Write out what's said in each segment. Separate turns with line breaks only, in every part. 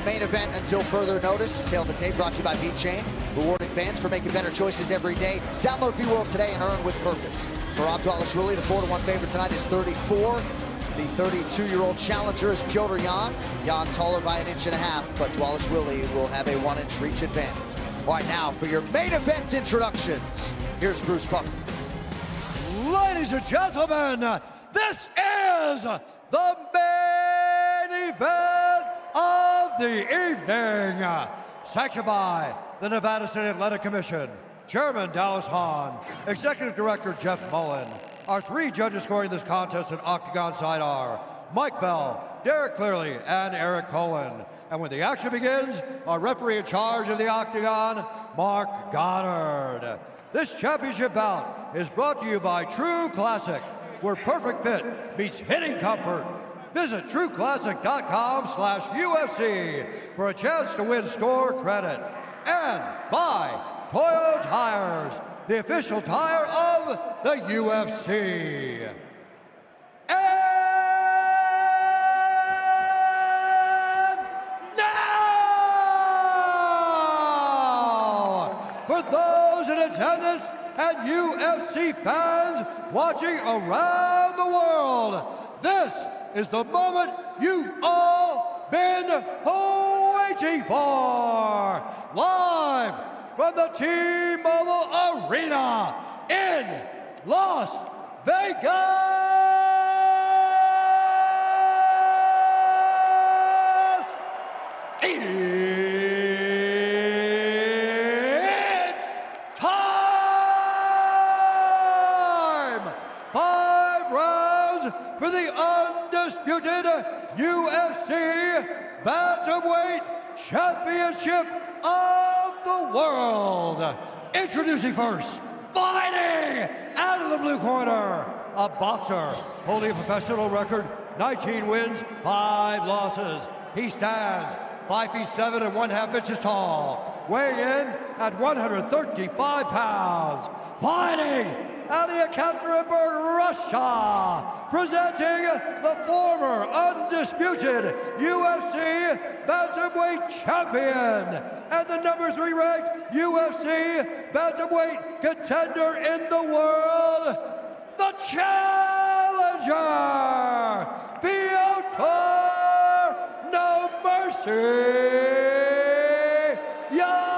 main event until further notice. Tail of the tape brought to you by V-Chain, rewarding fans for making better choices every day. Download V-World today and earn with purpose. Merab Dvalishvili, the 4-1 favorite tonight, is 34. The 32-year-old challenger is Petr. Jan taller by 1.5 inches, but Dvalishvili will have a 1-inch reach advantage. All right, now for your main event introductions, here's Bruce Buffer.
Ladies and gentlemen, this is the main event of the evening. Sanctioned by the Nevada State Athletic Commission, Chairman Dallas Hahn, Executive Director Jeff Mullen. Our 3 judges scoring this contest at Octagon side are Mike Bell, Derek Clearly, and Eric Cohen. And when the action begins, our referee in charge of the Octagon, Mark Goddard. This championship bout is brought to you by True Classic, where perfect fit meets hitting comfort. Visit trueclassic.com/UFC for a chance to win store credit. And by Toyo Tires, the official tire of the UFC. And now, for those in attendance and UFC fans watching around the world, this is the moment you've all been waiting for. Live from the T-Mobile Arena in Las Vegas. It's time! 5 rounds for the undisputed UFC Bantamweight Championship of the world. Introducing first, fighting out of the blue corner, a boxer holding a professional record, 19 wins, 5 losses. He stands 5 feet 7 and 1/2 inches tall, weighing in at 135 pounds. Fighting out of Yekaterinburg, Russia, presenting the former undisputed UFC Bantamweight Champion and the number 3 ranked UFC Bantamweight contender in the world, the challenger, Petr No Mercy Jan.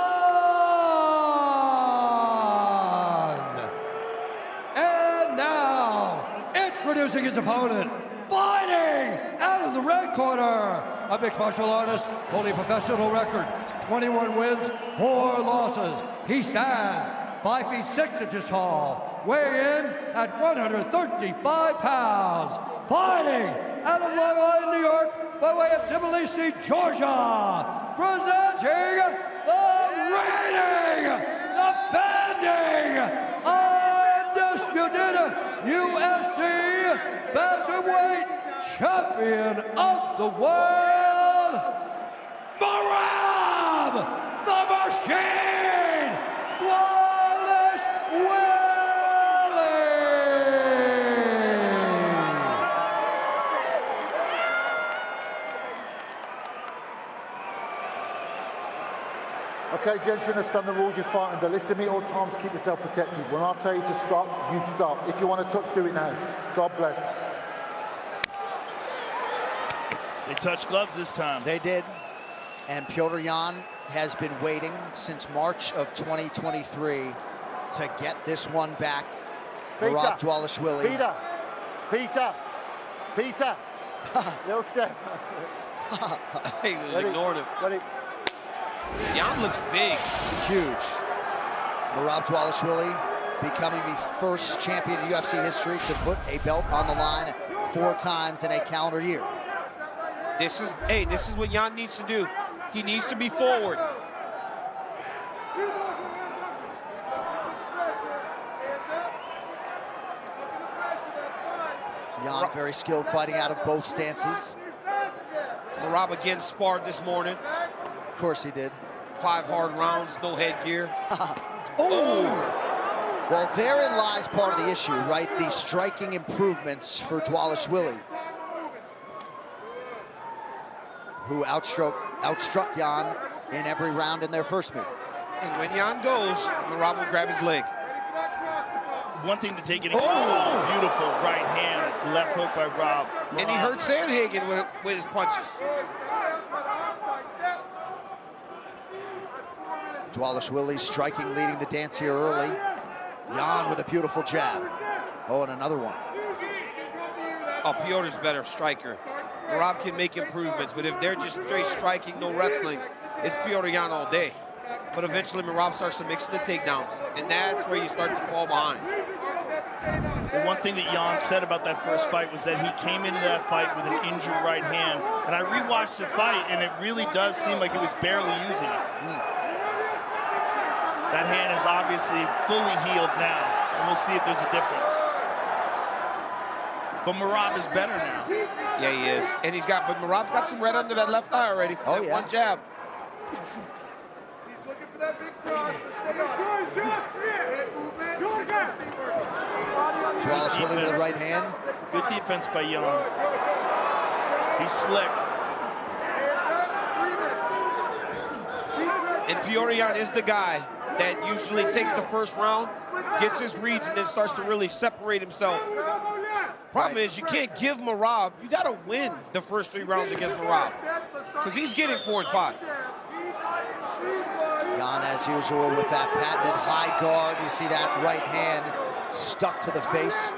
And now, introducing his opponent, fighting out of the red corner, a mixed martial artist holding a professional record, 21 wins, 4 losses. He stands 5 feet 6 inches tall, weighing in at 135 pounds. Fighting out of Long Island, New York, by way of Tbilisi, Georgia, presenting the reigning, defending, undisputed UFC Bantamweight Champion of the world, Merab, the Machine, Dvalishvili.
Okay, gents, you understand the rules. You fight under. Listen to me all times. Keep yourself protected. When I tell you to stop, you stop. If you want to touch, do it now. God bless.
They touched gloves this time.
They did. And Petr Jan has been waiting since March of 2023 to get this one back. Merab Dvalishvili.
Peter. Little step.
He ignored him.
Ready.
Jan looks big.
Huge. Merab Dvalishvili becoming the first champion in UFC history to put a belt on the line 4 times in a calendar year.
This is what Jan needs to do. He needs to be forward.
Jan very skilled fighting out of both stances.
Merab again sparred this morning.
Of course he did.
5 hard rounds, no headgear.
Oh! Well, therein lies part of the issue, right? The striking improvements for Dvalishvili, who outstroked outstruck Jan in every round in their first meet.
And when Jan goes, Merab will grab his leg.
One thing to take it. Oh, beautiful right hand, left hook by Rob.
And he hurt Sandhagen with his punches.
Dvalishvili striking, leading the dance here early. Jan with a beautiful jab. Oh, and another one.
Oh, Petr's better striker. Merab can make improvements, but if they're just straight striking, no wrestling, it's Petr Jan all day. But eventually Merab starts to mix in the takedowns, and that's where you start to fall behind.
Well, one thing that Jan said about that first fight was that he came into that fight with an injured right hand. And I rewatched the fight, and it really does seem like he was barely using it. That hand is obviously fully healed now, and we'll see if there's a difference. But Merab is better now.
Yeah, he is. And but Merab's got some red under that left eye already from that one jab.
Dvalishvili with the right hand.
Good defense by Jan. He's slick.
And Petr Jan is the guy that usually takes the first round, gets his reads, and then starts to really separate himself. Problem is, you can't give Merab, you got to win the first 3 rounds against Merab, because he's getting 4 and 5.
Jan, as usual, with that patented high guard. You see that right hand stuck to the face.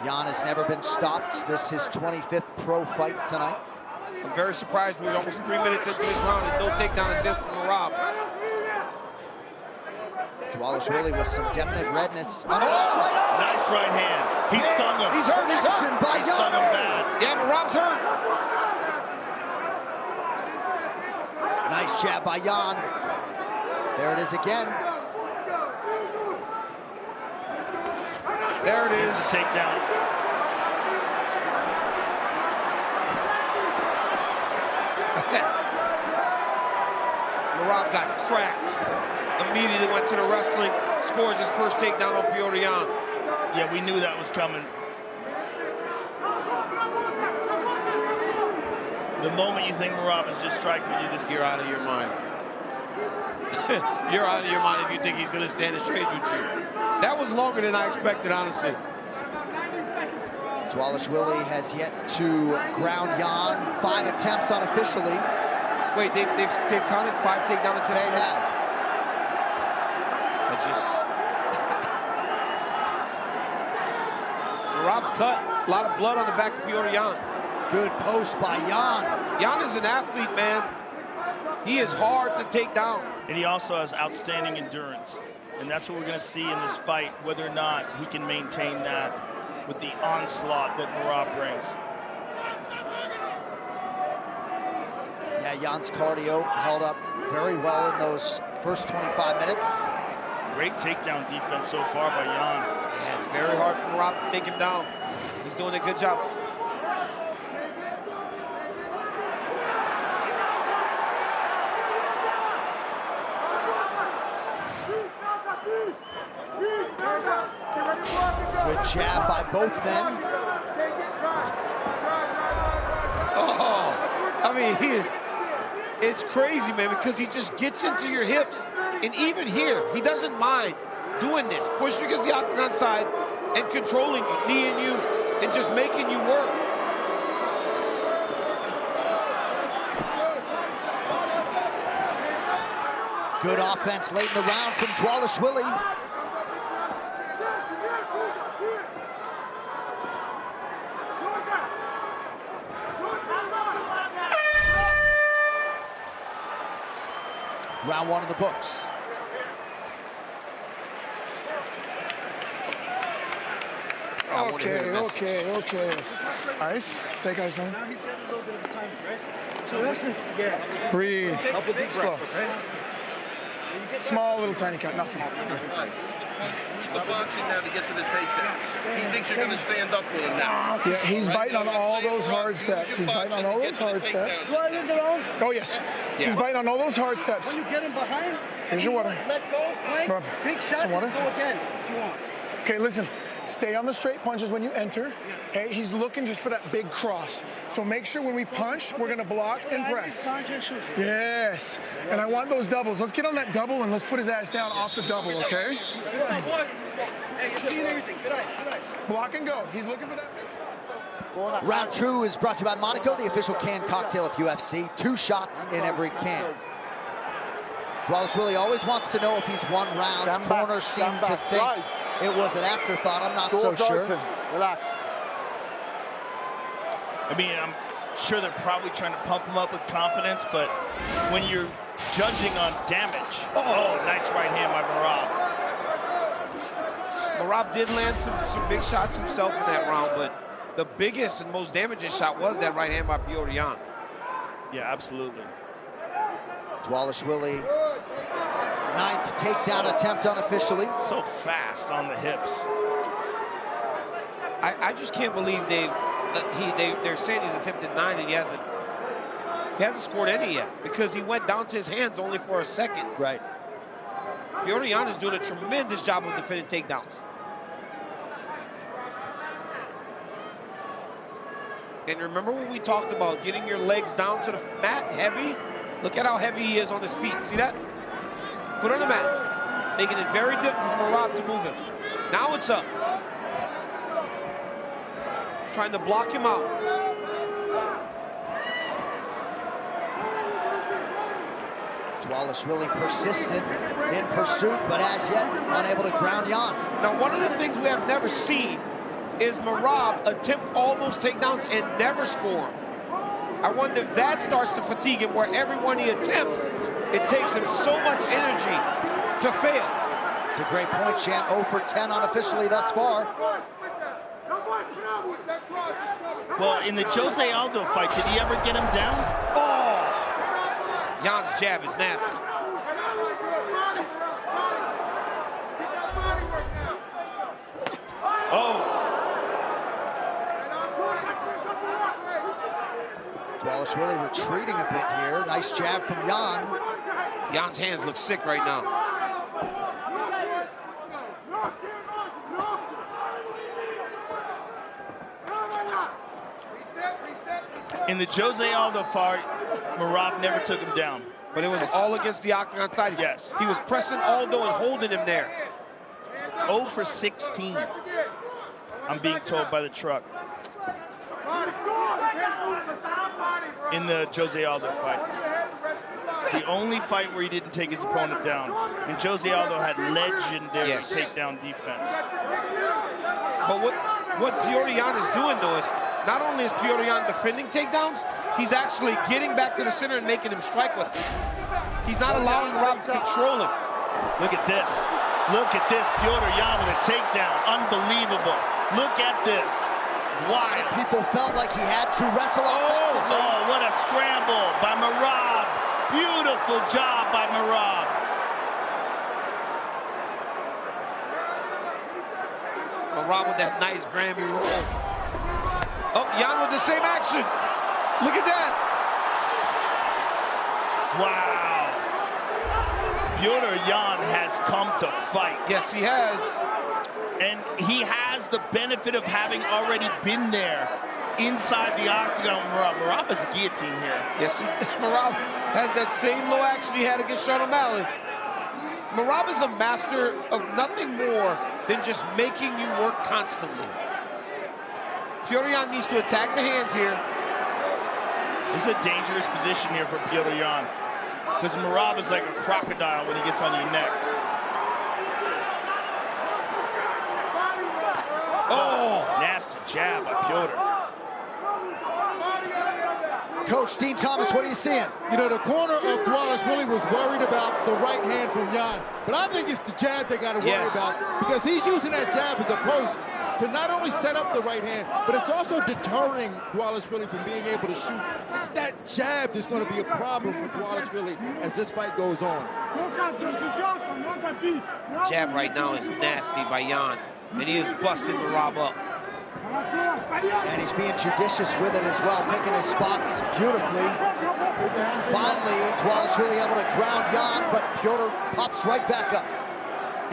Jan has never been stopped. This is his 25th pro fight tonight.
I'm very surprised we're almost 3 minutes into this round and no takedown attempt from Merab.
Dvalishvili with some definite redness.
Nice right hand. He stung him.
He's hurt. He's hurt.
By
He stung him bad.
Yeah, Merab's hurt.
Nice jab by Jan. There it is again.
There it is.
The takedown.
Merab got cracked. Immediately went to the wrestling. Scores his first takedown on Petr Jan.
Yeah, we knew that was coming. The moment you think Merab is just striking you,
You're out of your mind. You're out of your mind if you think he's going to stand and trade with you. That was longer than I expected, honestly.
Dvalishvili has yet to ground Jan. 5 attempts unofficially.
Wait, they've counted 5 takedown attempts?
They have.
Merab's cut. A lot of blood on the back of Petr Jan.
Good post by Jan.
Jan is an athlete, man. He is hard to take down.
And he also has outstanding endurance. And that's what we're going to see in this fight, whether or not he can maintain that with the onslaught that Merab brings.
Yeah, Jan's cardio held up very well in those first 25 minutes.
Great takedown defense so far by Jan.
Yeah, it's very hard for Merab to take him down. He's doing a good job.
Good jab by both men.
Oh, I mean, it's crazy, man, because he just gets into your hips. And even here, he doesn't mind doing this, pushing against the octagon side and controlling you, kneeing you, and just making you work.
Good offense late in the round from Dvalishvili. Round 1 of the books.
Okay. Ice. Take ice on.
Now he's got a little bit of a timing, right? So listen,
Breathe.
couple deep
Slow.
breaths, okay?
Small little tiny cut. Nothing.
The boxing now to get to the takedown. He thinks you're going to stand up with him now.
Yeah, he's biting on all those hard steps. He's biting on all those hard steps. Oh, yes. He's biting on all those hard steps.
When you get him behind,
Here's your water.
let go, flank,
Merab,
big shots,
some water?
and go again if you want.
Okay, listen. Stay on the straight punches when you enter. Okay, he's looking just for that big cross. So make sure when we punch, we're gonna block and press. Yes, and I want those doubles. Let's get on that double and let's put his ass down off the double, okay? Block and go. He's looking for that.
Round 2 is brought to you by Monaco, the official canned cocktail of UFC. 2 shots in every can. Dvalishvili always wants to know if he's won rounds. Corners seem to think it was an afterthought. I'm not so sure.
Relax.
I mean, I'm sure they're probably trying to pump him up with confidence, but when you're judging on damage, nice right hand by Merab.
Merab did land some big shots himself in that round, but the biggest and most damaging shot was that right hand by Petr.
Yeah, absolutely.
Dvalishvili, 9th takedown attempt unofficially.
So fast on the hips.
I just can't believe they're saying he's attempted 9 and he hasn't scored any yet because he went down to his hands only for a second.
Right.
Petr is doing a tremendous job of defending takedowns. And remember when we talked about getting your legs down to the mat heavy? Look at how heavy he is on his feet. See that? Foot on the mat. Making it very difficult for Merab to move him. Now it's up. Trying to block him out.
Dvalishvili persistent in pursuit, but as yet unable to ground Jan.
Now, one of the things we have never seen is Merab attempt all those takedowns and never score. I wonder if that starts to fatigue him, where every one he attempts, it takes him so much energy to fail.
It's a great point, champ. 0 for 10 unofficially thus far.
Well, in the Jose Aldo fight, did he ever get him down?
Oh! Jan's jab is nasty.
Oh!
Dvalishvili retreating a bit here. Nice jab from Jan.
Jan's hands look sick right now.
In the Jose Aldo fight, Merab never took him down.
But it was all against the octagon side.
Yes.
He was pressing Aldo and holding him there.
0 for 16. I'm being told by the truck. In the Jose Aldo fight. The only fight where he didn't take his opponent down. And Jose Aldo had legendary takedown defense.
But what Petr is doing though is, not only is Petr defending takedowns, he's actually getting back to the center and making him strike with him. He's not allowing Merab to control him.
Look at this. Look at this. Petr with a takedown. Unbelievable. Look at this. Wild.
People felt like he had to wrestle offensively.
Oh, what a scramble by Merab. Beautiful job by Merab.
Merab with that nice Grammy roll. Oh, Jan with the same action. Look at that.
Wow. Petr has come to fight.
Yes, he has.
And he has the benefit of having already been there inside the octagon. Merab is a guillotine here.
Yes, Merab has that same low action he had against Sean O'Malley. Merab is a master of nothing more than just making you work constantly. Petr needs to attack the hands here.
This is a dangerous position here for Petr because Merab is like a crocodile when he gets on your neck. Oh, nasty jab by Petr.
Coach Dean Thomas, what are you seeing?
You know, the corner of Dvalishvili was worried about the right hand from Jan, but I think it's the jab they got to worry about, because he's using that jab as a post to not only set up the right hand, but it's also deterring Dvalishvili from being able to shoot. It's that jab that's going to be a problem for Dvalishvili as this fight goes on.
Jab right now is nasty by Jan, and he is busting Merab up.
And he's being judicious with it as well, picking his spots beautifully. Finally, Dvalishvili able to ground Jan, but Petr pops right back up.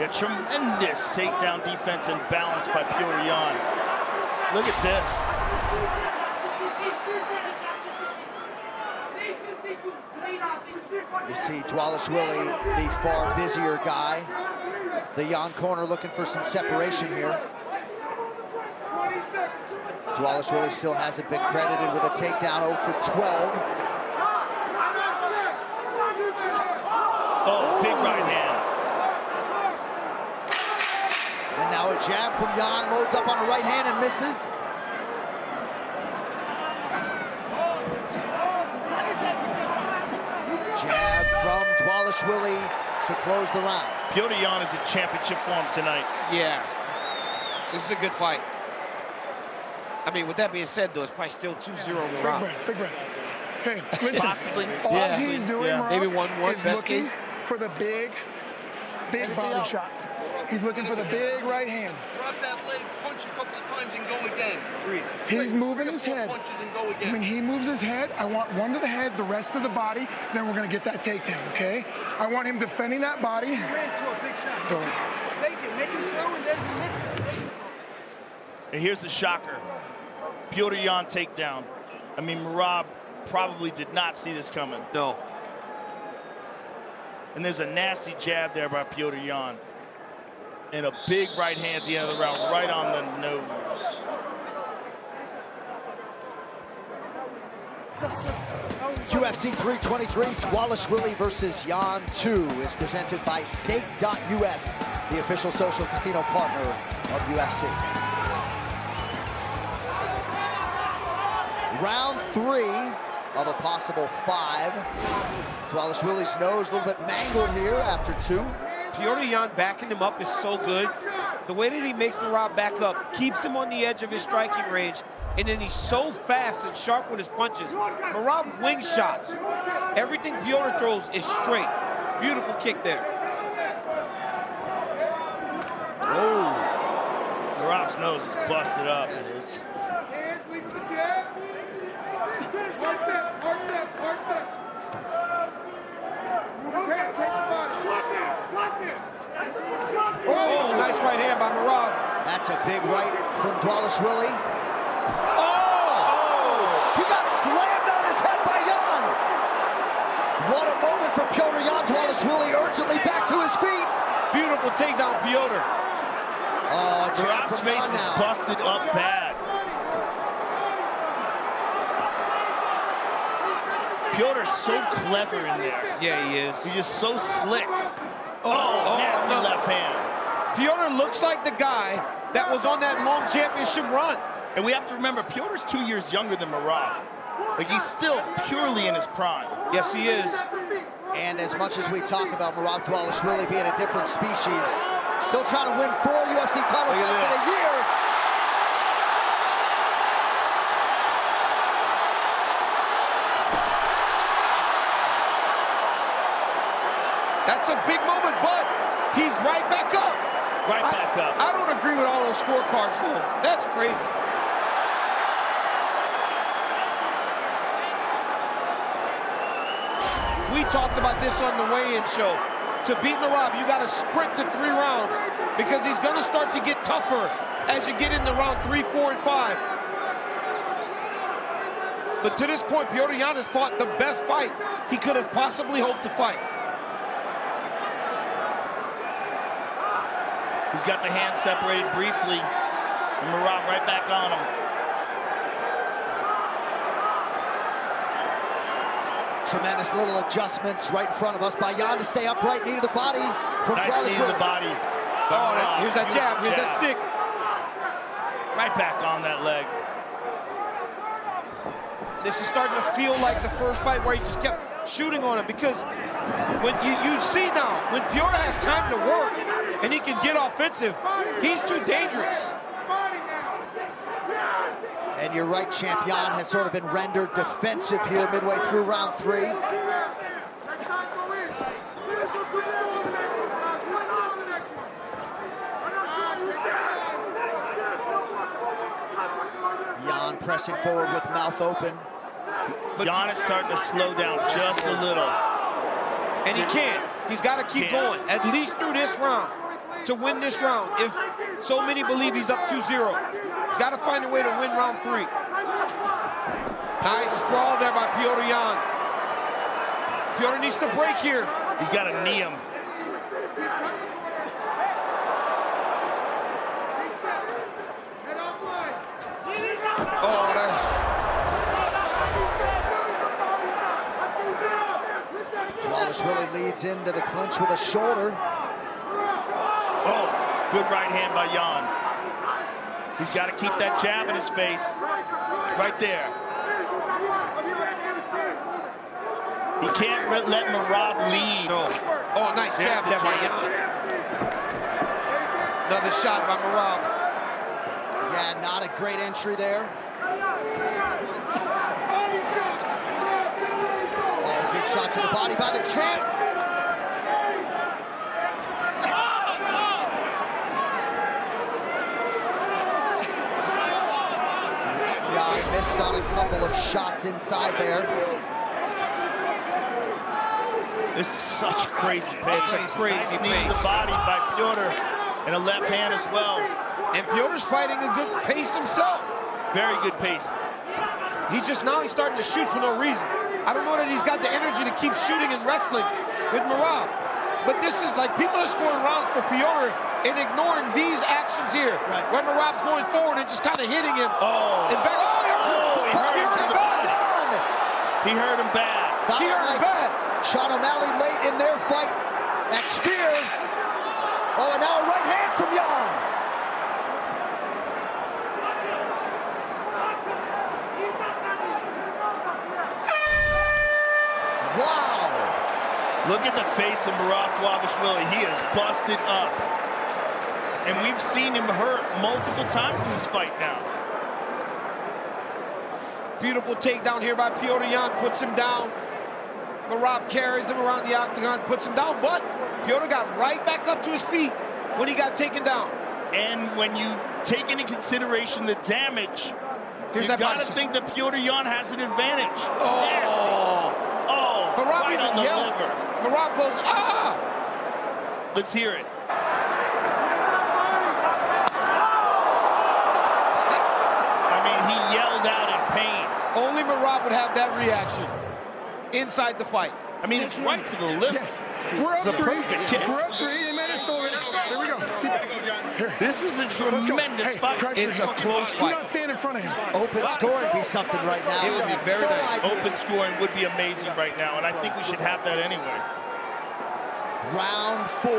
Yeah, tremendous takedown defense and balance by Petr Yan. Look at this.
You see Dvalishvili, the far busier guy. The Yan corner looking for some separation here. Dvalishvili still hasn't been credited with a takedown, 0 for 12.
Oh, big right hand.
And now a jab from Yan, loads up on a right hand and misses. Jab from Dvalishvili to close the round.
Petr Yan is in championship form tonight.
Yeah, this is a good fight. I mean, with that being said, though, it's probably still 2-0 in the round.
Big breath. Hey, listen.
Possibly.
All
Yeah.
he's doing,
Yeah.
Merab,
Maybe 1-1,
is
best
looking
case.
for the big body shot. He's looking for the big right hand.
Drop that leg, punch a couple of times and go again. Breathe.
He's moving his head.
Punches and go again.
When he moves his head, I want one to the head, the rest of the body, then we're going to get that takedown, okay? I want him defending that body.
He ran to a big shot.
So,
Make him throw and then he misses.
And here's the shocker. Petr Yan takedown. I mean, Merab probably did not see this coming.
No.
And there's a nasty jab there by Petr Yan. And a big right hand at the end of the round, right on the nose.
UFC 323, Dvalishvili versus Yan 2 is presented by Stake.us, the official social casino partner of UFC. Round 3 of a possible 5. Dvalishvili's nose a little bit mangled here after 2.
Petr Yan backing him up is so good. The way that he makes Merab back up, keeps him on the edge of his striking range, and then he's so fast and sharp with his punches. Merab wing shots. Everything Petr throws is straight. Beautiful kick there.
Oh. Merab's nose is busted up.
That is.
Oh, nice right hand by Merab.
That's a big right from Dvalishvili.
Oh!
He got slammed on his head by Yan. What a moment for Petr Yan. Dvalishvili urgently back to his feet.
Beautiful takedown, Petr.
Oh, jab
Merab's
from
face
Yan
is
now.
busted up bad. Petr's so clever in there.
Yeah, he is.
He's just so slick. Oh, nasty
no.
left hand.
Petr looks like the guy that was on that long championship run.
And we have to remember, Petr's 2 years younger than Merab. Like, he's still purely in his prime.
Yes, he is.
And as much as we talk about Merab Dvalishvili being a different species, still trying to win 4 UFC title
Look at
fights in a
this.
year.
That's a big moment, but he's right back up.
Right back up.
I don't agree with all those scorecards, though. That's crazy. We talked about this on the weigh-in show. To beat Merab, you got to sprint to 3 rounds because he's going to start to get tougher as you get into round 3, 4, and 5. But to this point, Petr Yan has fought the best fight he could have possibly hoped to fight.
He's got the hands separated briefly. And Merab right back on him.
Tremendous little adjustments right in front of us by Yan to stay upright, knee to the body from
Nice knee to the
Dvalishvili.
body.
Oh, here's that jab, here's that stick.
Right back on that leg.
This is starting to feel like the first fight where he just kept shooting on him, because when you see now, when Petr has time to work and he can get offensive, he's too dangerous.
And you're right, champ. Yan has sort of been rendered defensive here midway through round 3. Yan pressing forward with mouth open.
But
Yan is starting to slow down just a little.
And he can't. He's got to keep going, at least through this round. to win this round. If so many believe he's up 2-0, he's got to find a way to win round 3. Nice sprawl there by Petr Yan. Petr needs to break here.
He's got to knee him.
Oh, that's...
Dvalishvili leads into the clinch with a shoulder.
Oh, good right hand by Yan. He's got to keep that jab in his face. Right there. He can't let Merab lead.
No. Oh, nice jab there by Yan. Another shot by Merab.
Yeah, not a great entry there. Oh, good shot to the body by the champ. Yeah, missed on a couple of shots inside there.
This is such a crazy pace.
It's a crazy
Knee to the body by Petr and a left hand as well.
And Petr's fighting a good pace himself.
Very good pace.
He's starting to shoot for no reason. I don't know that he's got the energy to keep shooting and wrestling with Merab. But this is like people are scoring rounds for Petr and ignoring these actions here. Right. When Merab's going forward and just kind of hitting him.
Oh.
And back.
He hurt him bad. He hurt him bad.
He hurt him bad.
Sean O'Malley late in their fight. That spear. Oh, and now a right hand from Yan. Wow.
Look at the face of Merab Dvalishvili. He is busted up. And we've seen him hurt multiple times in this fight now.
Beautiful takedown here by Petr Yan. Puts him down. Merab carries him around the octagon, puts him down, but Petr got right back up to his feet when he got taken down.
And when you take into consideration the damage, you got to think that Petr Yan has an advantage.
Oh,
Merab right on the liver.
Merab goes, ah!
Let's hear it. I mean, he yelled out in pain.
Only Merab would have that reaction inside the fight.
I mean, it's right to the liver.
Yes. We're up 3.
Perfect kick.
We're up 3. They made it so. There we go.
This is a tremendous fight.
It's a close
Do
fight.
not stand in front of him.
Open scoring be something right now.
It would be very nice.
Open scoring would be amazing right now, and I think we should have that anyway.
Round 4.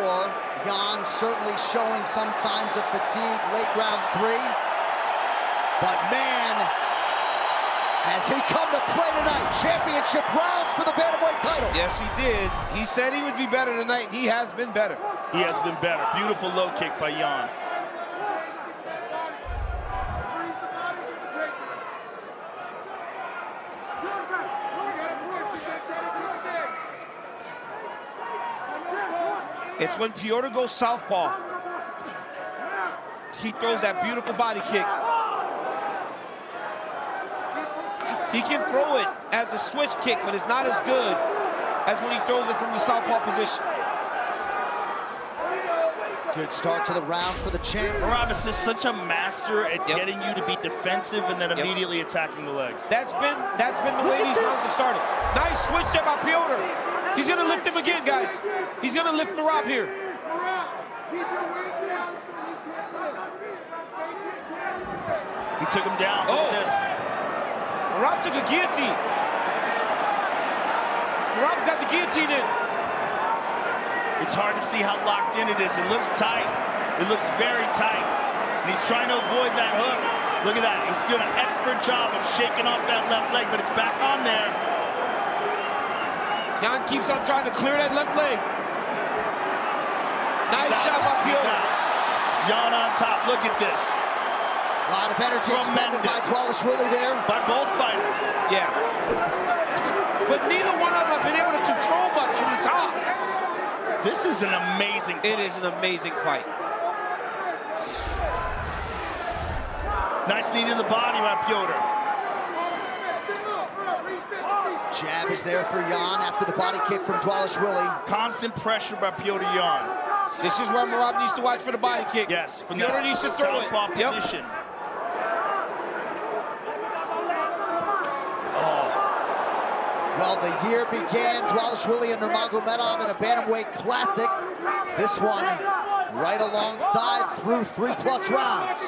Yan certainly showing some signs of fatigue late round 3. But man, has he come to play tonight. Championship rounds for the bantamweight title.
Yes, he did. He said he would be better tonight, and he has been better.
He has been better. Beautiful low kick by Yan.
It's when Petr goes southpaw. He throws that beautiful body kick. He can throw it as a switch kick, but it's not as good as when he throws it from the southpaw position.
Good start to the round for the champ.
Merab is just such a master at getting you to be defensive and then immediately attacking the legs.
That's been the way these rounds have started. Nice switch there by Petr. He's gonna lift him again, guys. He's gonna lift Merab here.
He took him down. Look at this.
Merab took a guillotine. Merab's got the guillotine in.
It's hard to see how locked in it is. It looks tight. It looks very tight. And he's trying to avoid that hook. Look at that. He's doing an expert job of shaking off that left leg, but it's back on there.
Yan keeps on trying to clear that left leg. Nice job by Petr.
Yan on top. Look at this.
A lot of energy expended by Dvalishvili there.
By both fighters.
Yeah. But neither one of them have been able to control much from the top.
This is an amazing fight.
It is an amazing fight.
Nice knee to the body by Petr.
Jab is there for Yan after the body kick from Dvalishvili.
Constant pressure by Petr Yan.
This is where Merab needs to watch for the body kick.
Yes, from
Petr
that
needs to throw it.
southpaw position.
Well, the year began, Dvalishvili and Nurmagomedov in a Bantamweight Classic. This one right alongside through 3+ rounds.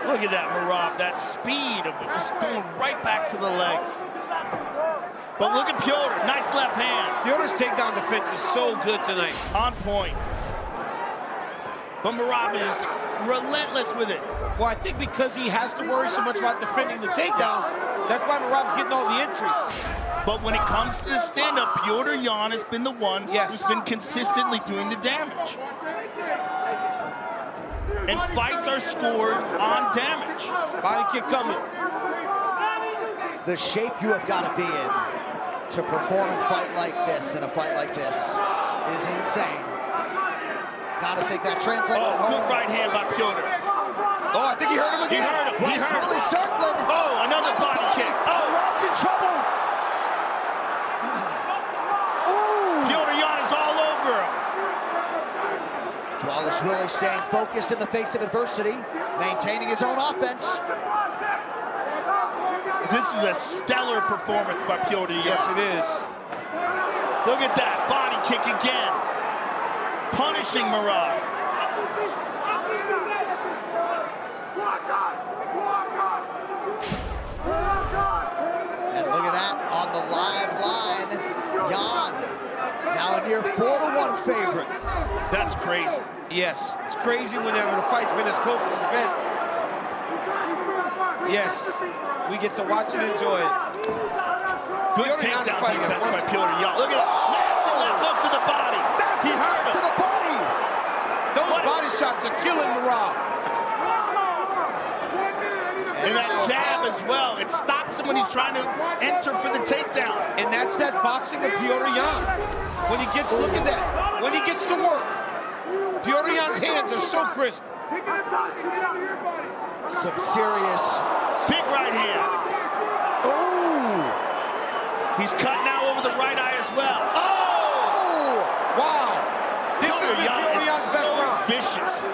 Look at that, Merab, that speed of it, just going right back to the legs. But look at Petr, nice left hand.
Petr's takedown defense is so good tonight.
On point. But Merab is relentless with it.
Well, I think because he has to worry so much about defending the takedowns, that's why Merab's getting all the entries.
But when it comes to the stand-up, Petr Yan has been the one who's been consistently doing the damage. And fights are scored on damage.
Body kick coming.
The shape you have got to be in to perform and fight like this, in a fight like this, is insane. Gotta think that translates.
Oh, good right hand by Petr.
Oh, I think he hurt him again.
He hurt him.
Really circling.
Oh, another body kick. Oh,
Merab's in trouble. Ooh.
Petr Yan is all over him.
Dvalishvili staying focused in the face of adversity, maintaining his own offense.
This is a stellar performance by Petr Yan.
Yes, it is.
Look at that body kick again. Punishing Merab.
And look at that on the live line. Yan, now a near 4-1 favorite.
That's crazy.
Yes, it's crazy whenever the fight's been as close as it's been. Yes, we get to watch and enjoy it.
Good takedown defense by Petr Yan. Look at that. Nasty left hook to the body. He hurt him.
To the body.
Those body shots are killing Merab.
And that jab as well. It stops him when he's trying to enter for the takedown.
And that's that boxing of Petr Yan. When he gets, look at that. When he gets to work, Petr Yan's hands are so crisp.
Some serious.
Big right hand.
Ooh.
He's cut now over the right eye as well. Oh!
Wow. This is Petr Yan's best round.
Vicious.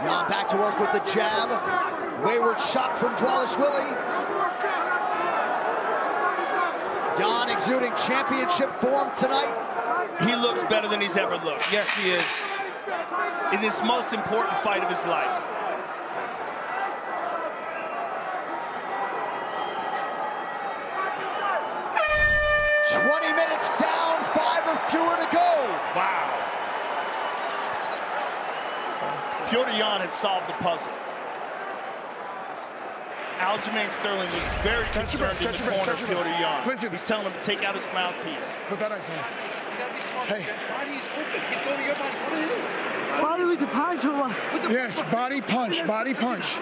Yan back to work with the jab. Wayward shot from Dvalishvili. Yan exuding championship form tonight.
He looks better than he's ever looked.
Yes, he is.
In this most important fight of his life.
Down, 5 or fewer to go.
Wow. Petr Yan has solved the puzzle. Aljamain Sterling was very concerned in the corner of Petr Yan.
Listen.
He's telling him to take out his mouthpiece.
Put that ice on. Hey.
Body's open. He's going to your body. What is this?
Body with the punch or what?
Yes, body punch, body punch.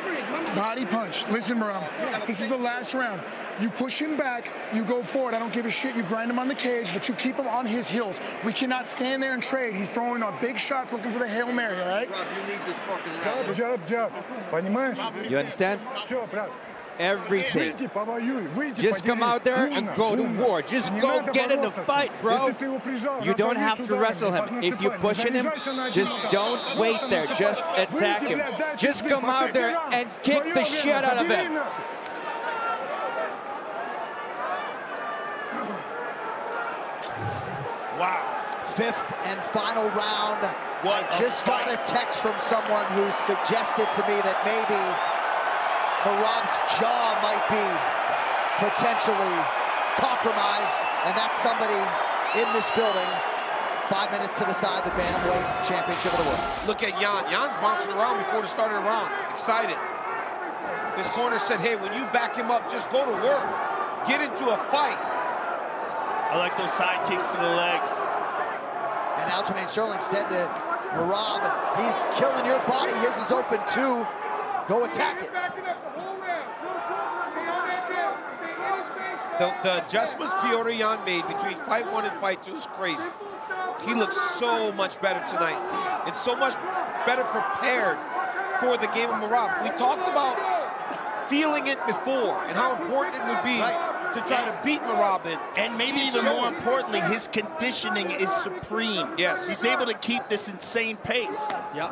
Body punch. Listen, Merab, this is the last round. You push him back, you go forward. I don't give a shit. You grind him on the cage, but you keep him on his heels. We cannot stand there and trade. He's throwing a big shots looking for the Hail Mary, all right?
Jab. Понимаешь?
You understand?
Все, брат.
Everything.
Выйди, повоюй, выйди,
Just come out there and go to war. Just go get in the fight, bro. You don't have to wrestle him. If you're pushing him, just don't wait there. Just attack him. Just come out there and kick the shit out of him.
Wow.
5th and final round.
What
I just got a text from someone who suggested to me that maybe Merab's jaw might be potentially compromised, and that's somebody in this building. 5 minutes to decide the Bantamweight Championship of the world.
Look at Yan. Yan's bouncing around before the start of the round. Excited. This corner said, hey, when you back him up, just go to work. Get into a fight.
I like those side kicks to the legs.
And Aljamain Sterling said to Merab, he's killing your body. His is open too. Go attack it.
The adjustments Petr Yan made between fight 1 and fight 2 is crazy. He looks so much better tonight and so much better prepared for the game of Merab. We talked about feeling it before and how important it would be to try to beat Merab in.
And maybe even more importantly, his conditioning is supreme.
Yes.
He's able to keep this insane pace.
Yep.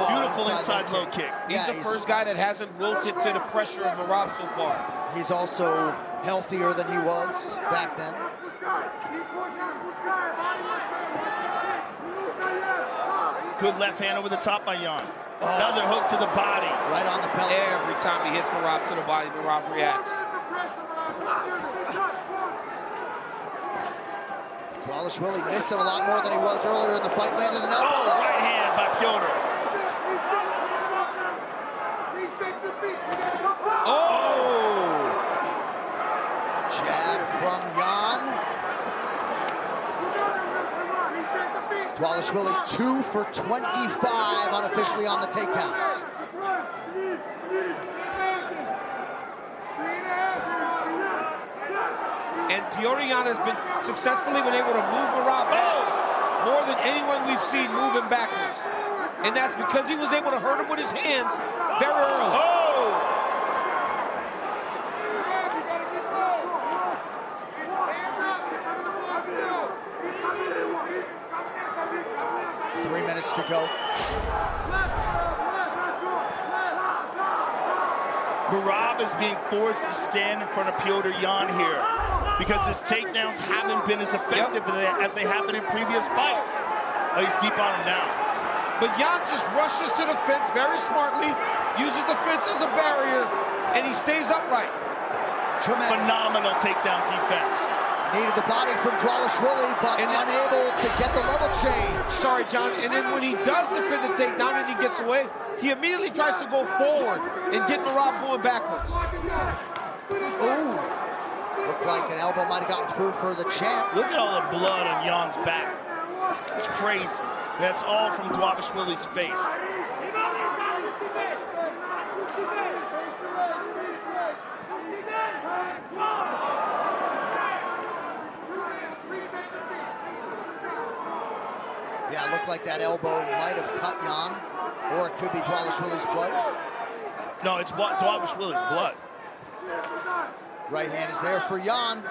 Beautiful inside low kick.
He's the first guy that hasn't wilted to the pressure of Merab so far.
He's also healthier than he was back then.
Good left hand over the top by Yan. Another hook to the body.
Right on the belly.
Every time he hits Merab to the body, Merab reacts.
Dvalishvili missing a lot more than he was earlier in the fight. Landed an elbow.
Oh, right hand by Petr.
Oh!
Jab from Yan. Dvalishvili 2 for 25 unofficially on the takedowns.
And Petr Yan has been successfully able to move Merab back more than anyone we've seen move him backwards. And that's because he was able to hurt him with his hands very early.
Oh!
3 minutes to go.
Merab is being forced to stand in front of Petr Yan here because his takedowns haven't been as effective as they have been in previous fights. Oh, he's deep on him now.
But Yan just rushes to the fence very smartly, uses the fence as a barrier, and he stays upright.
Tremendous.
Phenomenal takedown defense.
Needed the body from Dvalishvili, but unable to get the level change.
Sorry, John. And then when he does defend the takedown and he gets away, he immediately tries to go forward and get Merab going backwards.
Ooh. Looked like an elbow might have gotten through for the champ.
Look at all the blood on Yan's back. It's crazy. That's all from Dvalishvili's face.
Yeah, it looked like that elbow might have cut Yan, or it could be Dvalishvili's blood.
No, it's Dvalishvili's blood.
Right hand is there for Yan.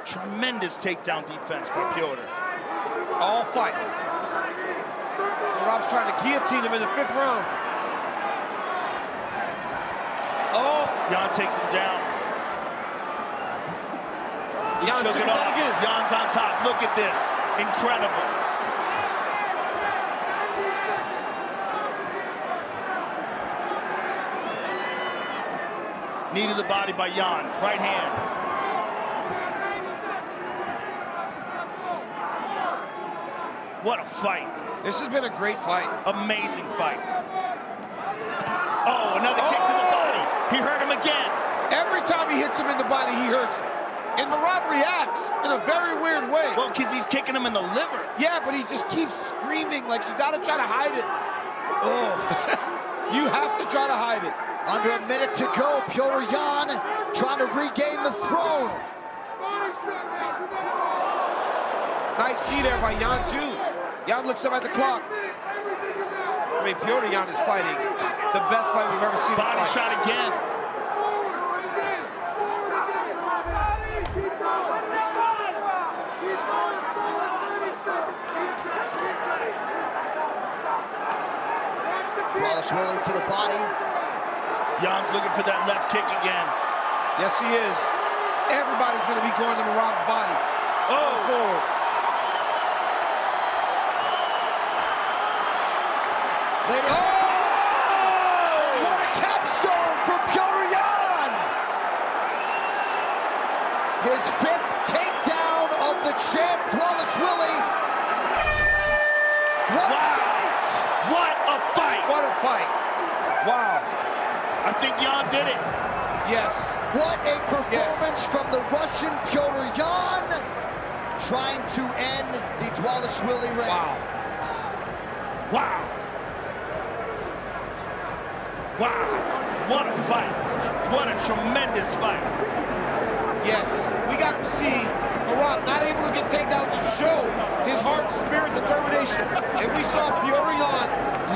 Tremendous takedown defense by Petr.
All fight. Merab's trying to guillotine him in the 5th round. Oh!
Yan takes him down. He
Yan
shook
took
it
him
off.
down again.
Yan's on top. Look at this. Incredible. Knee to the body by Yan. Right hand. What a fight.
This has been a great fight.
Amazing fight. Oh, another kick to the body. He hurt him again.
Every time he hits him in the body, he hurts him. And Merab reacts in a very weird way.
Well, because he's kicking him in the liver.
Yeah, but he just keeps screaming like you got to try to hide it. Oh, you have to try to hide it.
Under a minute to go, Petr Yan trying to regain the throne.
Nice knee there by Yan, too. Yan looks up at the clock. I mean, Petr Yan is fighting the best fight we've ever seen.
Body shot again.
Dvalishvili to the body.
Yan's looking for that left kick again.
Yes, he is. Everybody's going to be going to Merab's body. Oh, forward.
What a capstone for Petr Yan! His 5th takedown of the champ, Dvalishvili. What a fight!
What a fight!
What a fight. Wow.
I think Yan did it.
Yes.
What a performance from the Russian Petr Yan, trying to end the Dvalishvili reign.
Wow.
Wow. Wow. What a fight. What a tremendous fight.
Yes, we got to see Merab not able to get takedowns and show his heart, spirit, determination. And we saw Petr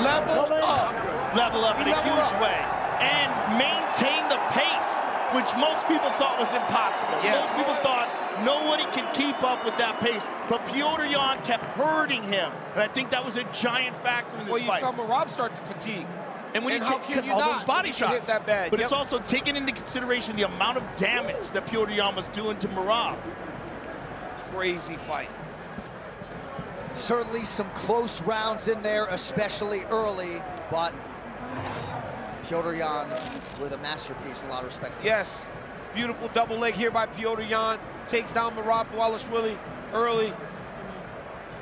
level up.
Level up in a huge way. And maintain the pace, which most people thought was impossible.
Yes.
Most people thought nobody could keep up with that pace. But Petr kept hurting him. And I think that was a giant factor in this fight.
Well, you saw Merab start to fatigue.
And when
how
you
can
take
you
all
not
those body shots,
hit that bad?
but it's also taking into consideration the amount of damage that Petr was doing to Merab.
Crazy fight.
Certainly some close rounds in there, especially early, but Petr with a masterpiece in a lot of respects.
Yes, beautiful double leg here by Petr takes down Merab Dvalishvili early.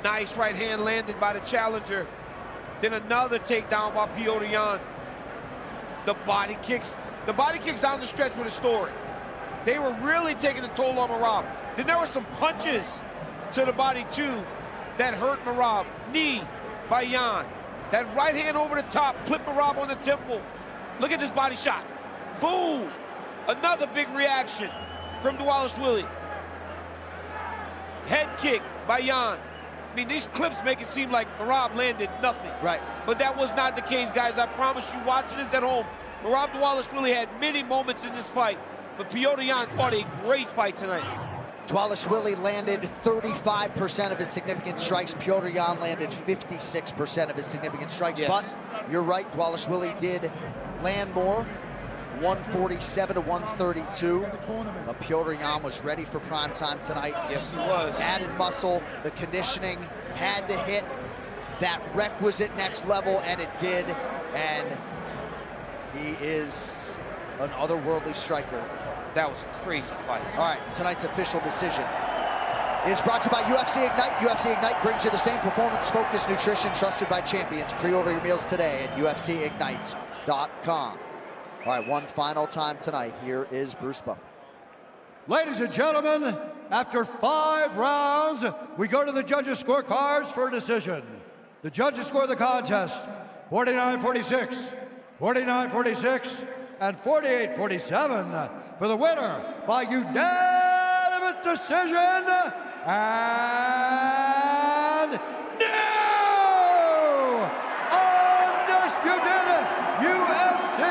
Nice right hand landed by the challenger. Then another takedown by Petr. The body kicks down the stretch with a story. They were really taking a toll on Merab. Then there were some punches to the body too that hurt Merab. Knee by Jan. That right hand over the top, clipped Merab on the temple. Look at this body shot. Boom! Another big reaction from Dvalishvili. Head kick by Jan. I mean, these clips make it seem like Merab landed nothing.
Right.
But that was not the case, guys. I promise you, watching this at home, Merab Dvalishvili had many moments in this fight, but Petr fought a great fight tonight.
Dvalishvili landed 35% of his significant strikes. Petr landed 56% of his significant strikes.
Yes.
But you're right, Dvalishvili did land more. 147 to 132. But Petr was ready for prime time tonight.
Yes, he was.
Added muscle, the conditioning had to hit that requisite next level, and it did. And he is an otherworldly striker.
That was a crazy fight.
All right, tonight's official decision is brought to you by UFC Ignite. UFC Ignite brings you the same performance-focused nutrition trusted by champions. Pre-order your meals today at UFCignite.com. All right, one final time tonight. Here is Bruce Buffer.
Ladies and gentlemen, after 5 rounds, we go to the judges' scorecards for a decision. The judges score the contest 49-46, 49-46, and 48-47 for the winner by unanimous decision. And new undisputed UFC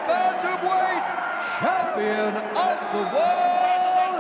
bantamweight champion of the world,